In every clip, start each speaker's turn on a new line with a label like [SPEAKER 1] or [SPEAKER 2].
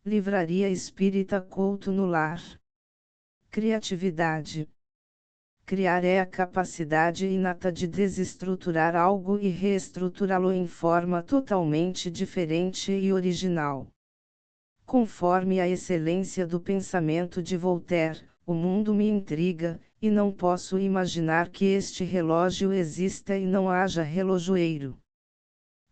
[SPEAKER 1] Livraria Espírita Couto no Lar. Criatividade. Criar é a capacidade inata de desestruturar algo e reestruturá-lo em forma totalmente diferente e original. Conforme a excelência do pensamento de Voltaire, o mundo me intriga, e não posso imaginar que este relógio exista e não haja relojoeiro.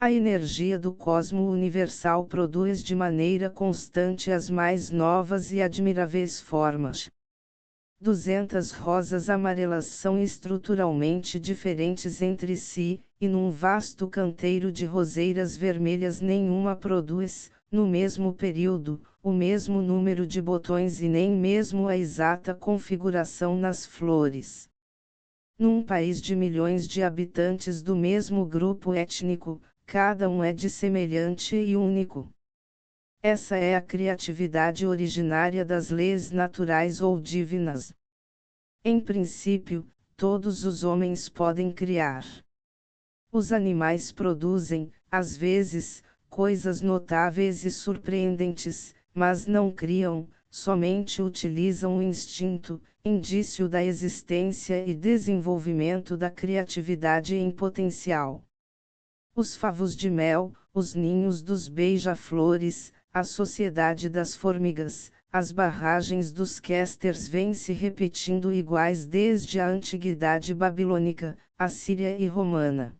[SPEAKER 1] A energia do cosmo universal produz de maneira constante as mais novas e admiráveis formas. 200 rosas amarelas são estruturalmente diferentes entre si, e num vasto canteiro de roseiras vermelhas nenhuma produz, no mesmo período, o mesmo número de botões e nem mesmo a exata configuração nas flores. Num país de milhões de habitantes do mesmo grupo étnico, cada um é dissemelhante e único. Essa é a criatividade originária das leis naturais ou divinas. Em princípio, todos os homens podem criar. Os animais produzem, às vezes, coisas notáveis e surpreendentes, mas não criam, somente utilizam o instinto, indício da existência e desenvolvimento da criatividade em potencial. Os favos de mel, os ninhos dos beija-flores, a sociedade das formigas, as barragens dos casters vêm se repetindo iguais desde a antiguidade babilônica, assíria e romana.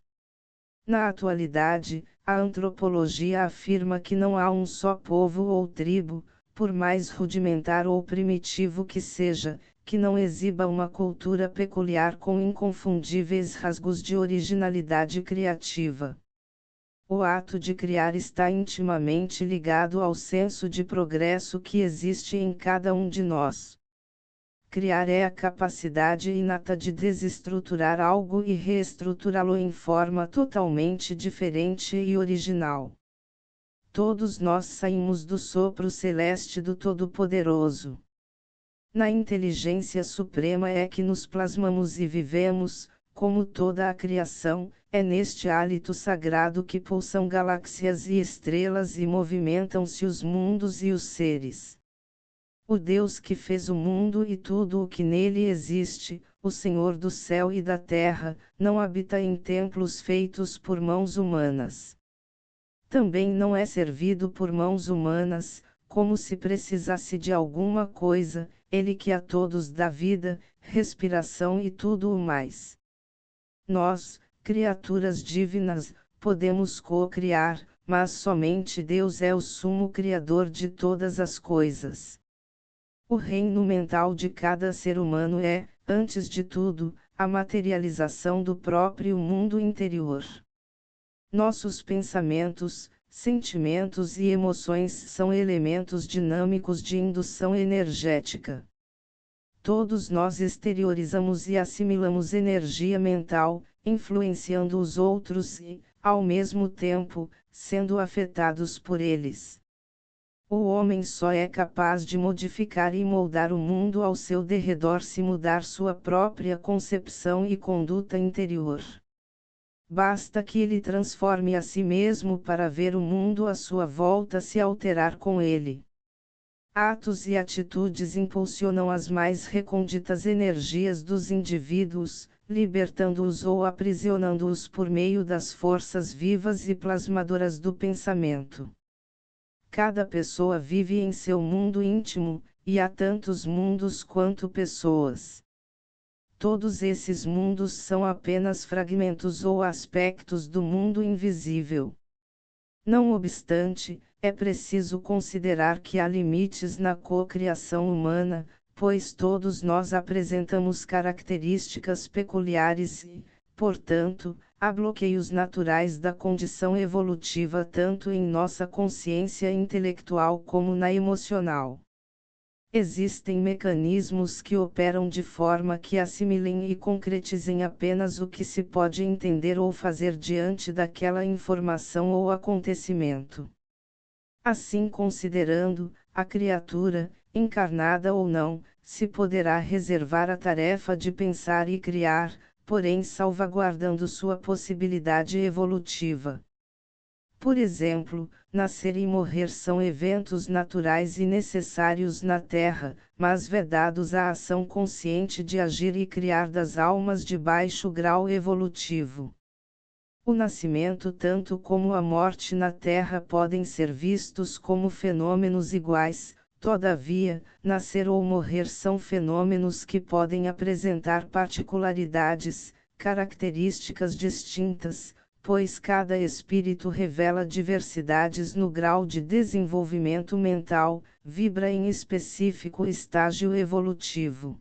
[SPEAKER 1] Na atualidade, a antropologia afirma que não há um só povo ou tribo, por mais rudimentar ou primitivo que seja, que não exiba uma cultura peculiar com inconfundíveis rasgos de originalidade criativa. O ato de criar está intimamente ligado ao senso de progresso que existe em cada um de nós. Criar é a capacidade inata de desestruturar algo e reestruturá-lo em forma totalmente diferente e original. Todos nós saímos do sopro celeste do Todo-Poderoso. Na inteligência suprema é que nos plasmamos e vivemos, como toda a criação, é neste hálito sagrado que pulsam galáxias e estrelas e movimentam-se os mundos e os seres. O Deus que fez o mundo e tudo o que nele existe, o Senhor do céu e da terra, não habita em templos feitos por mãos humanas. Também não é servido por mãos humanas, como se precisasse de alguma coisa, ele que a todos dá vida, respiração e tudo o mais. Nós, criaturas divinas, podemos co-criar, mas somente Deus é o sumo criador de todas as coisas. O reino mental de cada ser humano é, antes de tudo, a materialização do próprio mundo interior. Nossos pensamentos, sentimentos e emoções são elementos dinâmicos de indução energética. Todos nós exteriorizamos e assimilamos energia mental, influenciando os outros e, ao mesmo tempo, sendo afetados por eles. O homem só é capaz de modificar e moldar o mundo ao seu derredor se mudar sua própria concepção e conduta interior. Basta que ele transforme a si mesmo para ver o mundo à sua volta se alterar com ele. Atos e atitudes impulsionam as mais recônditas energias dos indivíduos, libertando-os ou aprisionando-os por meio das forças vivas e plasmadoras do pensamento. Cada pessoa vive em seu mundo íntimo, e há tantos mundos quanto pessoas. Todos esses mundos são apenas fragmentos ou aspectos do mundo invisível. Não obstante, é preciso considerar que há limites na cocriação humana, pois todos nós apresentamos características peculiares e, portanto, há bloqueios naturais da condição evolutiva tanto em nossa consciência intelectual como na emocional. Existem mecanismos que operam de forma que assimilem e concretizem apenas o que se pode entender ou fazer diante daquela informação ou acontecimento. Assim considerando, a criatura, encarnada ou não, se poderá reservar a tarefa de pensar e criar, porém salvaguardando sua possibilidade evolutiva. Por exemplo, nascer e morrer são eventos naturais e necessários na Terra, mas vedados à ação consciente de agir e criar das almas de baixo grau evolutivo. O nascimento tanto como a morte na Terra podem ser vistos como fenômenos iguais, todavia, nascer ou morrer são fenômenos que podem apresentar particularidades, características distintas, pois cada espírito revela diversidades no grau de desenvolvimento mental, vibra em específico estágio evolutivo.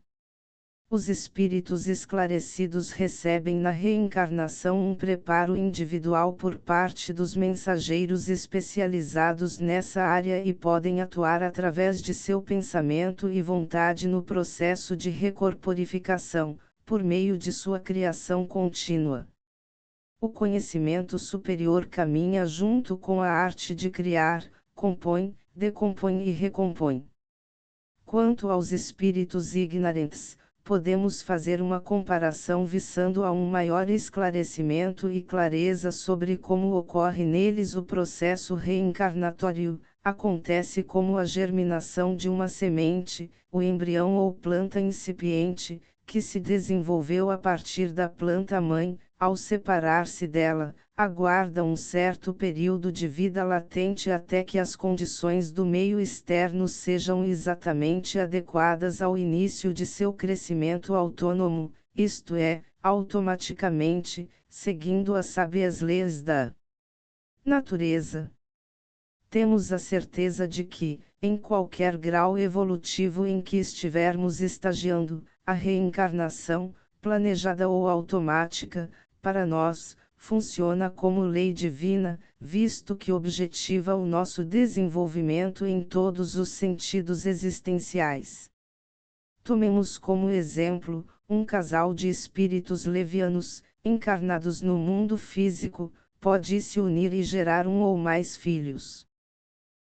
[SPEAKER 1] Os espíritos esclarecidos recebem na reencarnação um preparo individual por parte dos mensageiros especializados nessa área e podem atuar através de seu pensamento e vontade no processo de recorporificação, por meio de sua criação contínua. O conhecimento superior caminha junto com a arte de criar, compõe, decompõe e recompõe. Quanto aos espíritos ignorantes, podemos fazer uma comparação visando a um maior esclarecimento e clareza sobre como ocorre neles o processo reencarnatório. Acontece como a germinação de uma semente, o embrião ou planta incipiente, que se desenvolveu a partir da planta-mãe, ao separar-se dela, aguarda um certo período de vida latente até que as condições do meio externo sejam exatamente adequadas ao início de seu crescimento autônomo, isto é, automaticamente, seguindo as sábias leis da natureza. Temos a certeza de que, em qualquer grau evolutivo em que estivermos estagiando, a reencarnação, planejada ou automática, para nós, funciona como lei divina, visto que objetiva o nosso desenvolvimento em todos os sentidos existenciais. Tomemos como exemplo, um casal de espíritos levianos, encarnados no mundo físico, pode se unir e gerar um ou mais filhos.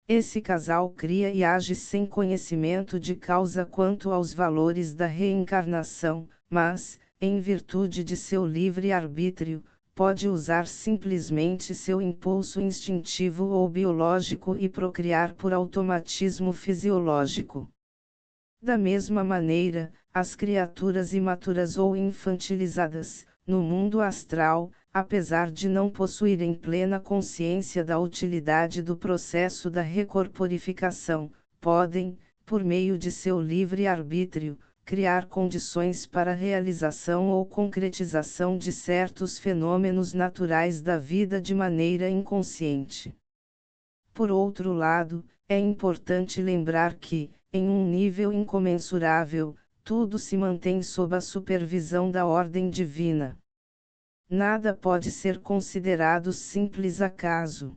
[SPEAKER 1] Esse casal cria e age sem conhecimento de causa quanto aos valores da reencarnação, mas, em virtude de seu livre-arbítrio, pode usar simplesmente seu impulso instintivo ou biológico e procriar por automatismo fisiológico. Da mesma maneira, as criaturas imaturas ou infantilizadas, no mundo astral, apesar de não possuírem plena consciência da utilidade do processo da recorporificação, podem, por meio de seu livre-arbítrio, criar condições para a realização ou concretização de certos fenômenos naturais da vida de maneira inconsciente. Por outro lado, é importante lembrar que, em um nível incomensurável, tudo se mantém sob a supervisão da ordem divina. Nada pode ser considerado simples acaso.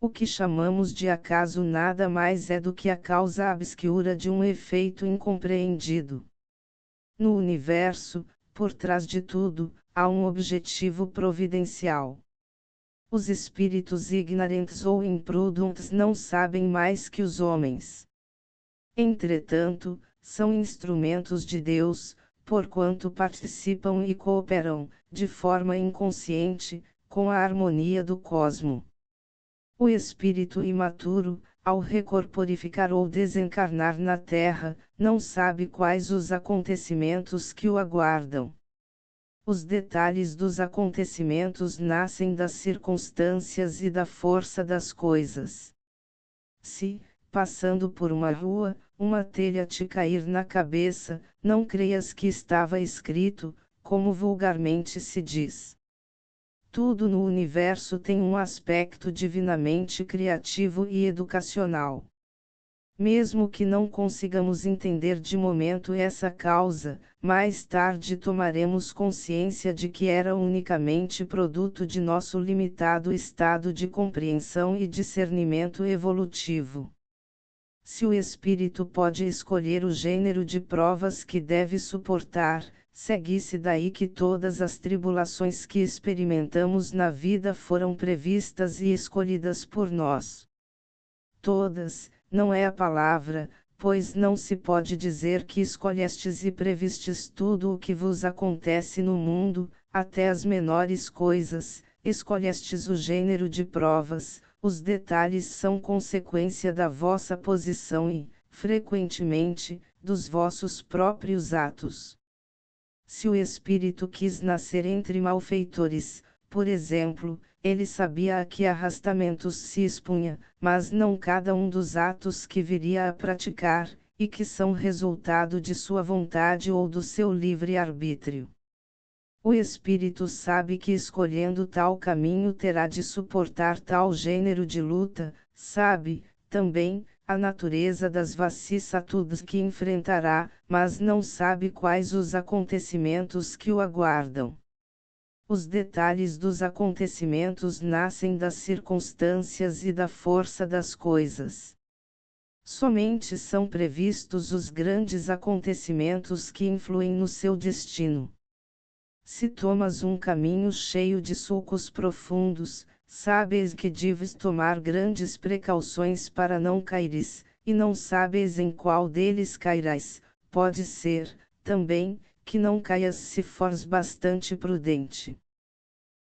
[SPEAKER 1] O que chamamos de acaso nada mais é do que a causa obscura de um efeito incompreendido. No universo, por trás de tudo, há um objetivo providencial. Os espíritos ignorantes ou imprudentes não sabem mais que os homens. Entretanto, são instrumentos de Deus, porquanto participam e cooperam, de forma inconsciente, com a harmonia do cosmo. O espírito imaturo, ao recorporificar ou desencarnar na Terra, não sabe quais os acontecimentos que o aguardam. Os detalhes dos acontecimentos nascem das circunstâncias e da força das coisas. Se, passando por uma rua, uma telha te cair na cabeça, não creias que estava escrito, como vulgarmente se diz. Tudo no universo tem um aspecto divinamente criativo e educacional. Mesmo que não consigamos entender de momento essa causa, mais tarde tomaremos consciência de que era unicamente produto de nosso limitado estado de compreensão e discernimento evolutivo. Se o espírito pode escolher o gênero de provas que deve suportar, segue-se daí que todas as tribulações que experimentamos na vida foram previstas e escolhidas por nós. Todas, não é a palavra, pois não se pode dizer que escolhestes e previstes tudo o que vos acontece no mundo, até as menores coisas, escolhestes o gênero de provas, os detalhes são consequência da vossa posição e, frequentemente, dos vossos próprios atos. Se o espírito quis nascer entre malfeitores, por exemplo, ele sabia a que arrastamentos se expunha, mas não cada um dos atos que viria a praticar, e que são resultado de sua vontade ou do seu livre-arbítrio. O espírito sabe que escolhendo tal caminho terá de suportar tal gênero de luta, sabe, também, a natureza das vicissitudes que enfrentará, mas não sabe quais os acontecimentos que o aguardam. Os detalhes dos acontecimentos nascem das circunstâncias e da força das coisas. Somente são previstos os grandes acontecimentos que influem no seu destino. Se tomas um caminho cheio de sulcos profundos, sabes que deves tomar grandes precauções para não caíres, e não sabes em qual deles cairás. Pode ser, também, que não caias se fores bastante prudente.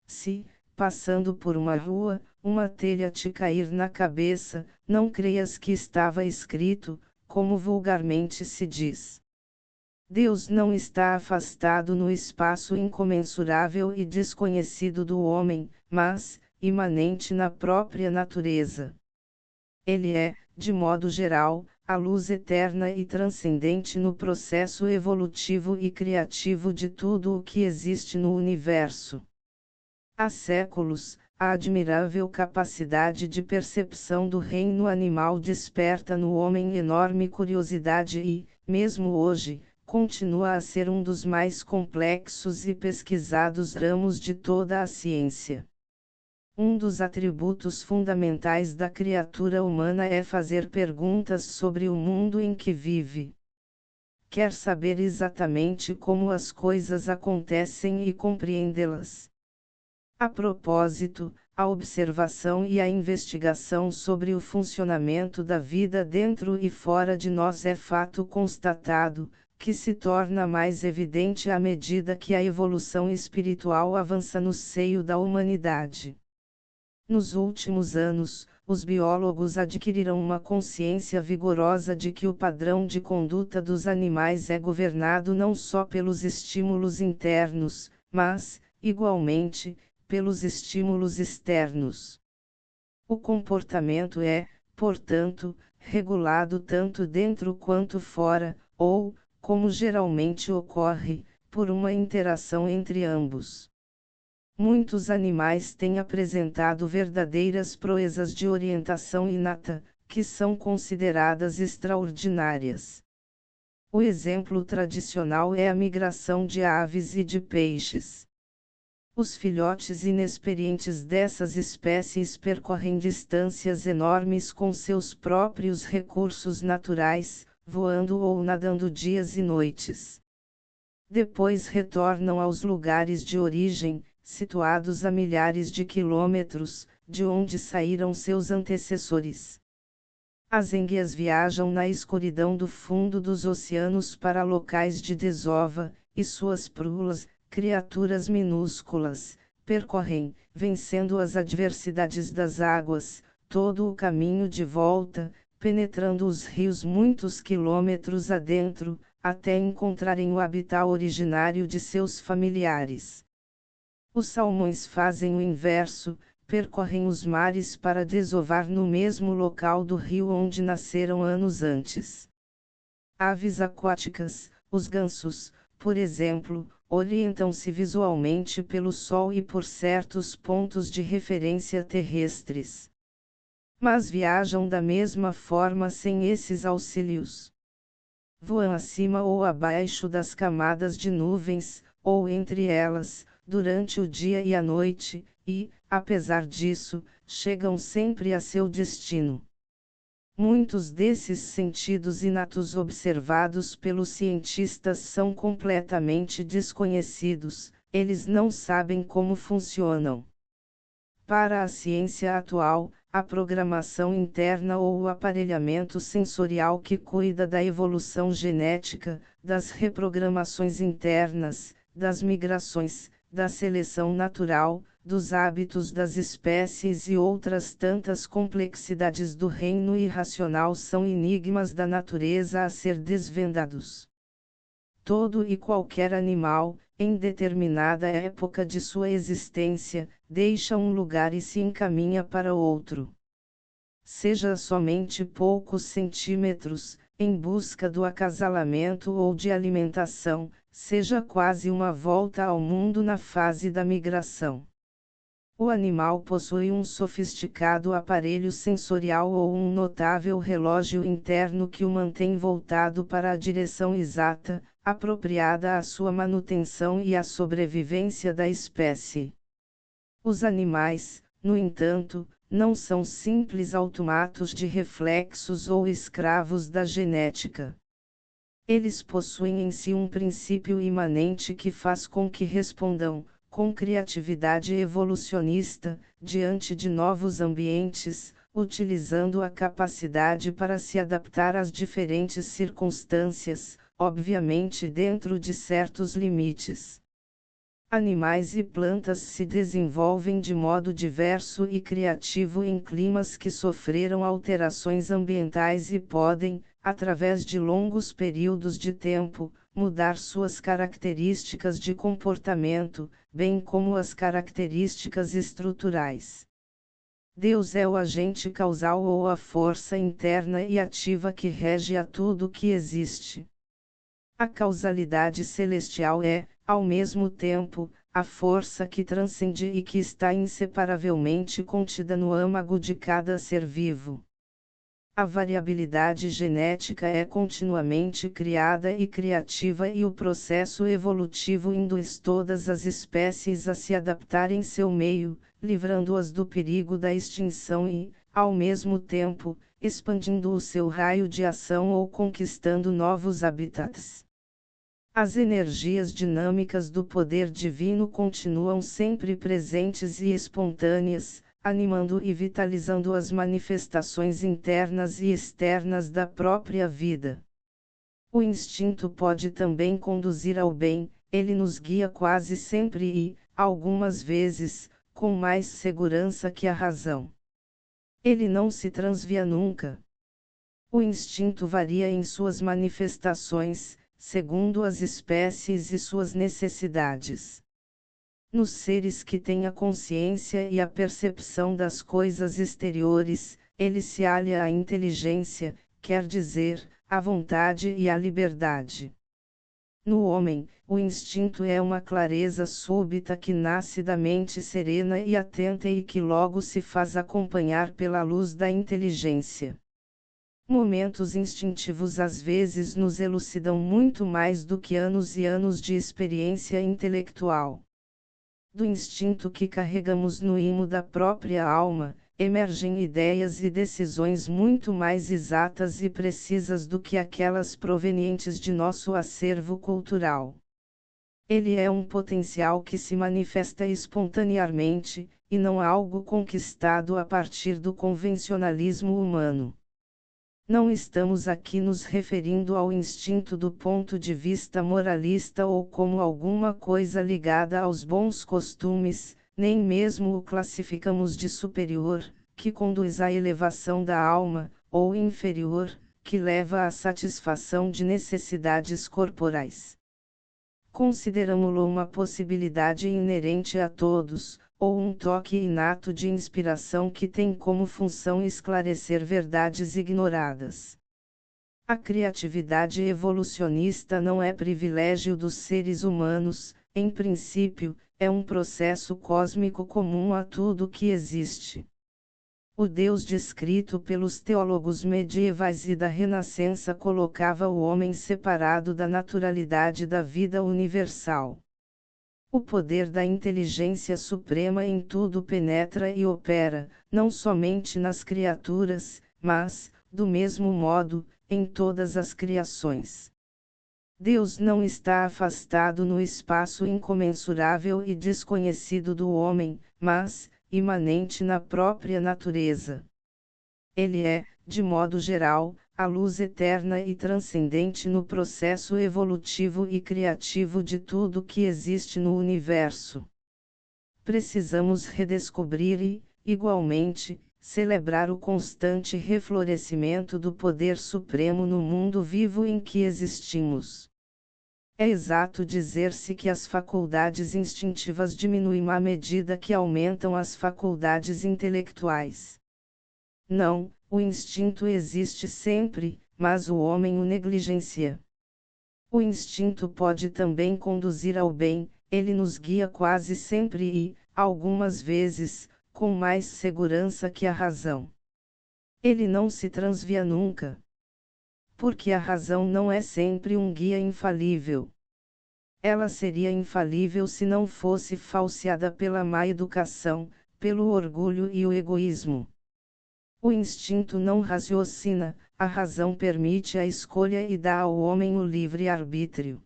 [SPEAKER 1] Se, passando por uma rua, uma telha te cair na cabeça, não creias que estava escrito, como vulgarmente se diz. Deus não está afastado no espaço incomensurável e desconhecido do homem, mas, imanente na própria natureza. Ele é, de modo geral, a luz eterna e transcendente no processo evolutivo e criativo de tudo o que existe no universo. Há séculos, a admirável capacidade de percepção do reino animal desperta no homem enorme curiosidade e, mesmo hoje, continua a ser um dos mais complexos e pesquisados ramos de toda a ciência. Um dos atributos fundamentais da criatura humana é fazer perguntas sobre o mundo em que vive. Quer saber exatamente como as coisas acontecem e compreendê-las. A propósito, a observação e a investigação sobre o funcionamento da vida dentro e fora de nós é fato constatado, que se torna mais evidente à medida que a evolução espiritual avança no seio da humanidade. Nos últimos anos, os biólogos adquiriram uma consciência vigorosa de que o padrão de conduta dos animais é governado não só pelos estímulos internos, mas, igualmente, pelos estímulos externos. O comportamento é, portanto, regulado tanto dentro quanto fora, ou, como geralmente ocorre, por uma interação entre ambos. Muitos animais têm apresentado verdadeiras proezas de orientação inata, que são consideradas extraordinárias. O exemplo tradicional é a migração de aves e de peixes. Os filhotes inexperientes dessas espécies percorrem distâncias enormes com seus próprios recursos naturais, voando ou nadando dias e noites. Depois retornam aos lugares de origem, situados a milhares de quilômetros, de onde saíram seus antecessores. As enguias viajam na escuridão do fundo dos oceanos para locais de desova, e suas prulas, criaturas minúsculas, percorrem, vencendo as adversidades das águas, todo o caminho de volta, penetrando os rios muitos quilômetros adentro, até encontrarem o habitat originário de seus familiares. Os salmões fazem o inverso, percorrem os mares para desovar no mesmo local do rio onde nasceram anos antes. Aves aquáticas, os gansos, por exemplo, orientam-se visualmente pelo Sol e por certos pontos de referência terrestres. Mas viajam da mesma forma sem esses auxílios. Voam acima ou abaixo das camadas de nuvens, ou entre elas, durante o dia e a noite, e, apesar disso, chegam sempre a seu destino. Muitos desses sentidos inatos observados pelos cientistas são completamente desconhecidos, eles não sabem como funcionam. Para a ciência atual, a programação interna ou o aparelhamento sensorial que cuida da evolução genética, das reprogramações internas, das migrações, da seleção natural, dos hábitos das espécies e outras tantas complexidades do reino irracional são enigmas da natureza a ser desvendados. Todo e qualquer animal, em determinada época de sua existência, deixa um lugar e se encaminha para outro. Seja somente poucos centímetros, em busca do acasalamento ou de alimentação, seja quase uma volta ao mundo na fase da migração. O animal possui um sofisticado aparelho sensorial ou um notável relógio interno que o mantém voltado para a direção exata, apropriada à sua manutenção e à sobrevivência da espécie. Os animais, no entanto, não são simples automatos de reflexos ou escravos da genética. Eles possuem em si um princípio imanente que faz com que respondam, com criatividade evolucionista, diante de novos ambientes, utilizando a capacidade para se adaptar às diferentes circunstâncias, obviamente dentro de certos limites. Animais e plantas se desenvolvem de modo diverso e criativo em climas que sofreram alterações ambientais e podem, através de longos períodos de tempo, mudar suas características de comportamento, bem como as características estruturais. Deus é o agente causal ou a força interna e ativa que rege a tudo que existe. A causalidade celestial é, ao mesmo tempo, a força que transcende e que está inseparavelmente contida no âmago de cada ser vivo. A variabilidade genética é continuamente criada e criativa e o processo evolutivo induz todas as espécies a se adaptarem em seu meio, livrando-as do perigo da extinção e, ao mesmo tempo, expandindo o seu raio de ação ou conquistando novos habitats. As energias dinâmicas do poder divino continuam sempre presentes e espontâneas, animando e vitalizando as manifestações internas e externas da própria vida. O instinto pode também conduzir ao bem, ele nos guia quase sempre e, algumas vezes, com mais segurança que a razão. Ele não se transvia nunca. O instinto varia em suas manifestações, segundo as espécies e suas necessidades. Nos seres que têm a consciência e a percepção das coisas exteriores, ele se alia à inteligência, quer dizer, à vontade e à liberdade. No homem, o instinto é uma clareza súbita que nasce da mente serena e atenta e que logo se faz acompanhar pela luz da inteligência. Momentos instintivos às vezes nos elucidam muito mais do que anos e anos de experiência intelectual. Do instinto que carregamos no imo da própria alma, emergem ideias e decisões muito mais exatas e precisas do que aquelas provenientes de nosso acervo cultural. Ele é um potencial que se manifesta espontaneamente, e não algo conquistado a partir do convencionalismo humano. Não estamos aqui nos referindo ao instinto do ponto de vista moralista ou como alguma coisa ligada aos bons costumes, nem mesmo o classificamos de superior, que conduz à elevação da alma, ou inferior, que leva à satisfação de necessidades corporais. Consideramo-lo uma possibilidade inerente a todos, ou um toque inato de inspiração que tem como função esclarecer verdades ignoradas. A criatividade evolucionista não é privilégio dos seres humanos, em princípio, é um processo cósmico comum a tudo que existe. O Deus descrito pelos teólogos medievais e da Renascença colocava o homem separado da naturalidade da vida universal. O poder da inteligência suprema em tudo penetra e opera, não somente nas criaturas, mas, do mesmo modo, em todas as criações. Deus não está afastado no espaço incomensurável e desconhecido do homem, mas, imanente na própria natureza. Ele é, de modo geral, a luz eterna e transcendente no processo evolutivo e criativo de tudo que existe no universo. precisamos redescobrir e, igualmente, celebrar o constante reflorescimento do poder supremo no mundo vivo em que existimos. É exato dizer-se que as faculdades instintivas diminuem à medida que aumentam as faculdades intelectuais. Não, o instinto existe sempre, mas o homem o negligencia. O instinto pode também conduzir ao bem, ele nos guia quase sempre e, algumas vezes, com mais segurança que a razão. Ele não se transvia nunca. Porque a razão não é sempre um guia infalível. Ela seria infalível se não fosse falseada pela má educação, pelo orgulho e o egoísmo. O instinto não raciocina, a razão permite a escolha e dá ao homem o livre-arbítrio.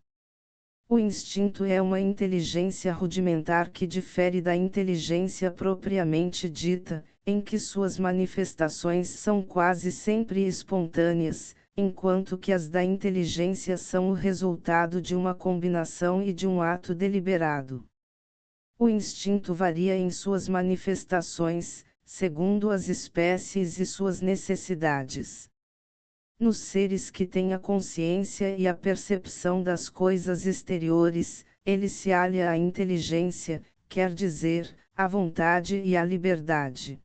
[SPEAKER 1] O instinto é uma inteligência rudimentar que difere da inteligência propriamente dita, em que suas manifestações são quase sempre espontâneas, enquanto que as da inteligência são o resultado de uma combinação e de um ato deliberado. O instinto varia em suas manifestações, segundo as espécies e suas necessidades. Nos seres que têm a consciência e a percepção das coisas exteriores, ele se alia à inteligência, quer dizer, à vontade e à liberdade.